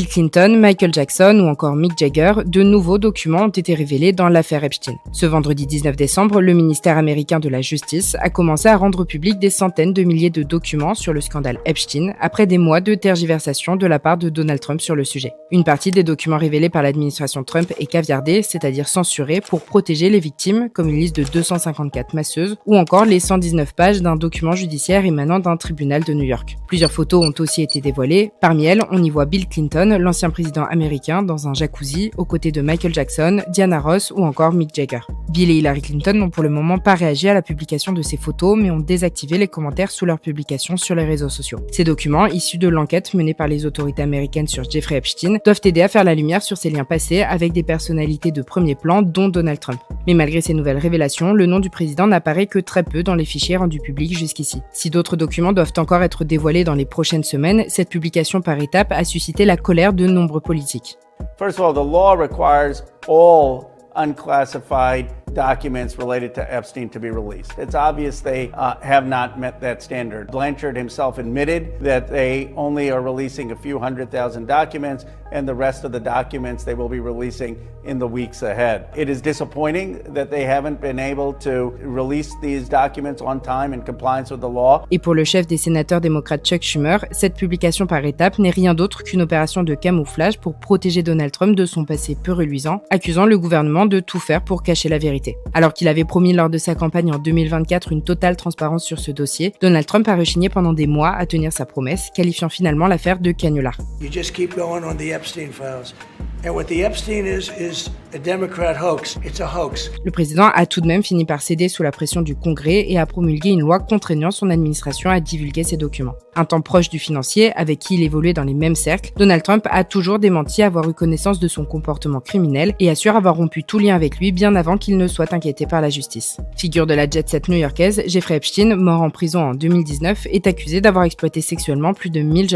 Bill Clinton, Michael Jackson ou encore Mick Jagger, de nouveaux documents ont été révélés dans l'affaire Epstein. Ce vendredi 19 décembre, le ministère américain de la Justice a commencé à rendre public des centaines de milliers de documents sur le scandale Epstein après des mois de tergiversation de la part de Donald Trump sur le sujet. Une partie des documents révélés par l'administration Trump est caviardée, c'est-à-dire censurée pour protéger les victimes, comme une liste de 254 masseuses ou encore les 119 pages d'un document judiciaire émanant d'un tribunal de New York. Plusieurs photos ont aussi été dévoilées. Parmi elles, on y voit Bill Clinton, l'ancien président américain, dans un jacuzzi, aux côtés de Michael Jackson, Diana Ross ou encore Mick Jagger. Bill et Hillary Clinton n'ont pour le moment pas réagi à la publication de ces photos, mais ont désactivé les commentaires sous leur publication sur les réseaux sociaux. Ces documents, issus de l'enquête menée par les autorités américaines sur Jeffrey Epstein, doivent aider à faire la lumière sur ces liens passés avec des personnalités de premier plan, dont Donald Trump. Mais malgré ces nouvelles révélations, le nom du président n'apparaît que très peu dans les fichiers rendus publics jusqu'ici. Si d'autres documents doivent encore être dévoilés dans les prochaines semaines, cette publication par étapes a suscité la colère de nombreux politiques. First of all, the law requires all unclassified documents related to Epstein to be released. It's obvious they have not met that standard. Blanchard himself admitted that they only are releasing a few 100,000 documents, and the rest of the documents they will be releasing in the weeks ahead. It is disappointing that they haven't been able to release these documents on time in compliance with the law. Et pour le chef des sénateurs démocrates Chuck Schumer, cette publication par étapes n'est rien d'autre qu'une opération de camouflage pour protéger Donald Trump de son passé peu reluisant, accusant le gouvernement de tout faire pour cacher la vérité. Alors qu'il avait promis lors de sa campagne en 2024 une totale transparence sur ce dossier, Donald Trump a rechigné pendant des mois à tenir sa promesse, qualifiant finalement l'affaire de canular. You just keep going on the Epstein files. And what the Epstein is a Democrat hoax. It's a hoax. Le président a tout de même fini par céder sous la pression du Congrès et a promulgué une loi contraignant son administration à divulguer ces documents. Un temps proche du financier, avec qui il évoluait dans les mêmes cercles, Donald Trump a toujours démenti avoir eu connaissance de son comportement criminel et assure avoir rompu tout lien avec lui bien avant qu'il ne soit inquiété par la justice. Figure de la jet-set new-yorkaise, Jeffrey Epstein, mort en prison en 2019, est accusé d'avoir exploité sexuellement plus de 1000